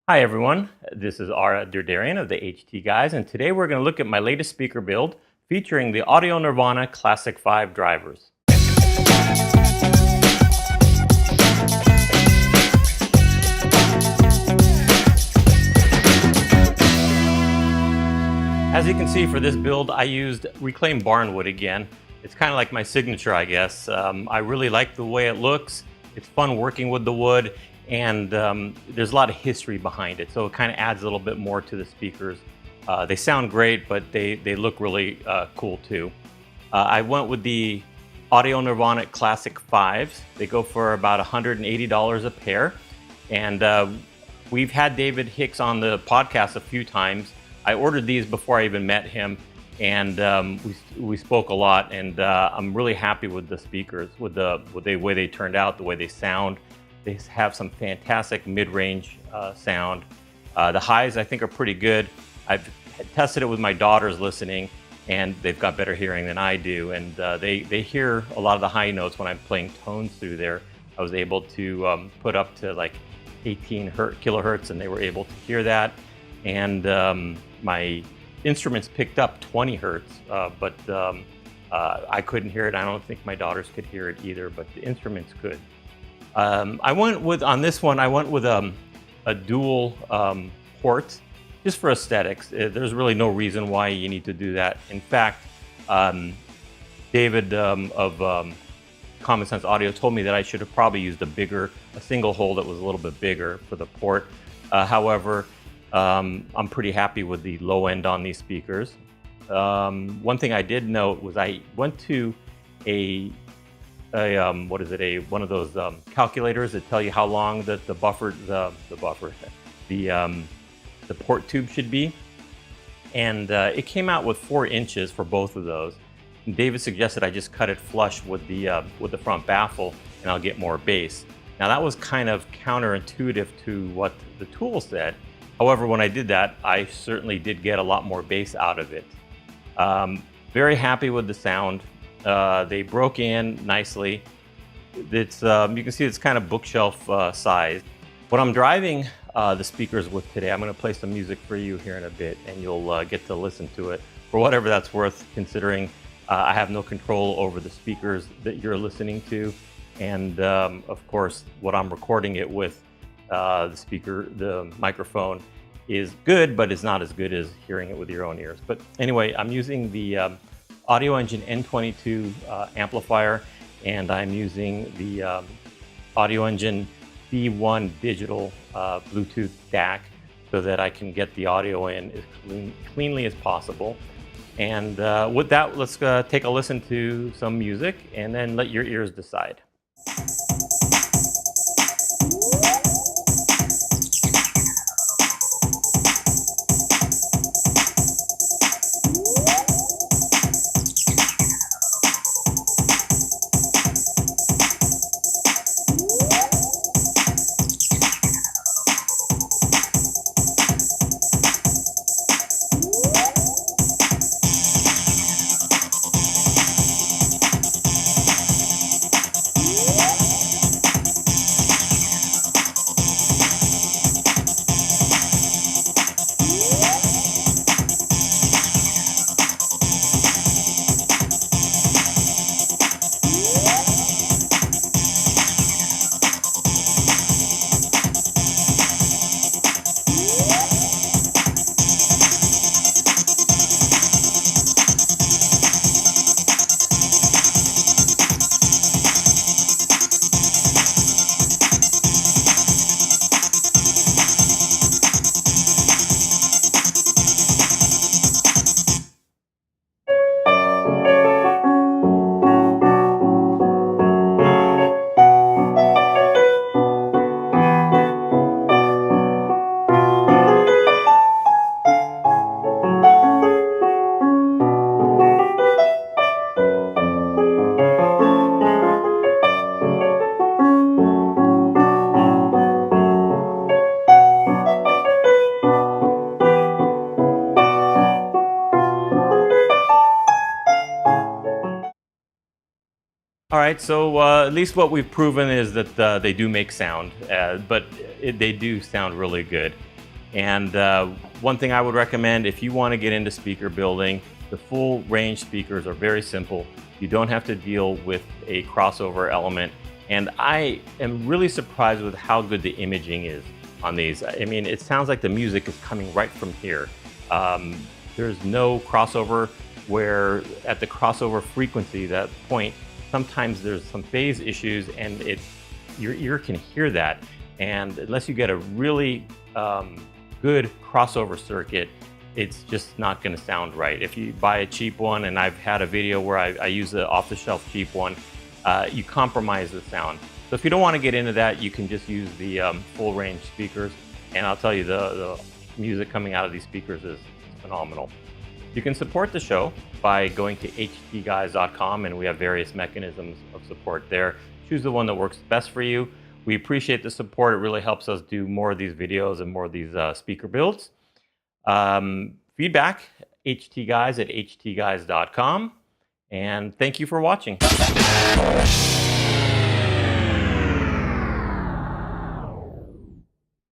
Hi everyone, this is Ara Derdarian of the HT Guys, and today we're going to look at my latest speaker build featuring the Audio Nirvana Classic 5 drivers. As you can see for this build, I used reclaimed Barnwood again. It's kind of like my signature, I guess. I really like the way it looks. It's fun working with the wood, and there's a lot of history behind it, so it kind of adds a little bit more to the speakers. They sound great, but they look really cool too. I went with the Audio Nirvana Classic 5s. They go for about $180 a pair, and we've had David Hicks on the podcast a few times. I ordered these before I even met him, and we spoke a lot, and I'm really happy with the speakers, with the way they turned out, the way they sound. They have some fantastic mid-range sound. The highs I think are pretty good. I've tested it with my daughters listening, and they've got better hearing than I do, and they hear a lot of the high notes when I'm playing tones through there. I was able to put up to like 18 kilohertz, and they were able to hear that. And my instruments picked up 20 hertz, but I couldn't hear it. I don't think my daughters could hear it either, but the instruments could. On this one, I went with a dual port, just for aesthetics. There's really no reason why you need to do that. In fact, David of Common Sense Audio told me that I should have probably used a single hole that was a little bit bigger for the port. However, I'm pretty happy with the low end on these speakers. One thing I did note was I went to one of those calculators that tell you how long the port tube should be, and it came out with 4 inches for both of those. And David suggested I just cut it flush with the front baffle, and I'll get more bass. Now that was kind of counterintuitive to what the tool said. However, when I did that, I certainly did get a lot more bass out of it. Very happy with the sound. They broke in nicely. It's you can see it's kind of bookshelf size. What I'm driving the speakers with today, I'm going to play some music for you here in a bit, and you'll get to listen to it for whatever that's worth, considering I have no control over the speakers that you're listening to, and of course, what I'm recording it with. The microphone is good, but it's not as good as hearing it with your own ears. But anyway, I'm using the Audio Engine N22 amplifier, and I'm using the Audio Engine B1 digital Bluetooth DAC so that I can get the audio in as cleanly as possible. And with that, let's take a listen to some music and then let your ears decide. All right, so at least what we've proven is that they do make sound, but they do sound really good. And one thing I would recommend if you want to get into speaker building, the full range speakers are very simple. You don't have to deal with a crossover element. And I am really surprised with how good the imaging is on these. I mean, it sounds like the music is coming right from here. There's no crossover, where at the crossover frequency, that point, sometimes there's some phase issues and your ear can hear that. And unless you get a really good crossover circuit, it's just not going to sound right. If you buy a cheap one, and I've had a video where I use an off-the-shelf cheap one, you compromise the sound. So if you don't want to get into that, you can just use the full range speakers. And I'll tell you, the music coming out of these speakers is phenomenal. You can support the show by going to htguys.com, and we have various mechanisms of support there. Choose the one that works best for you. We appreciate the support. It really helps us do more of these videos and more of these speaker builds. Feedback, htguys@htguys.com. And thank you for watching.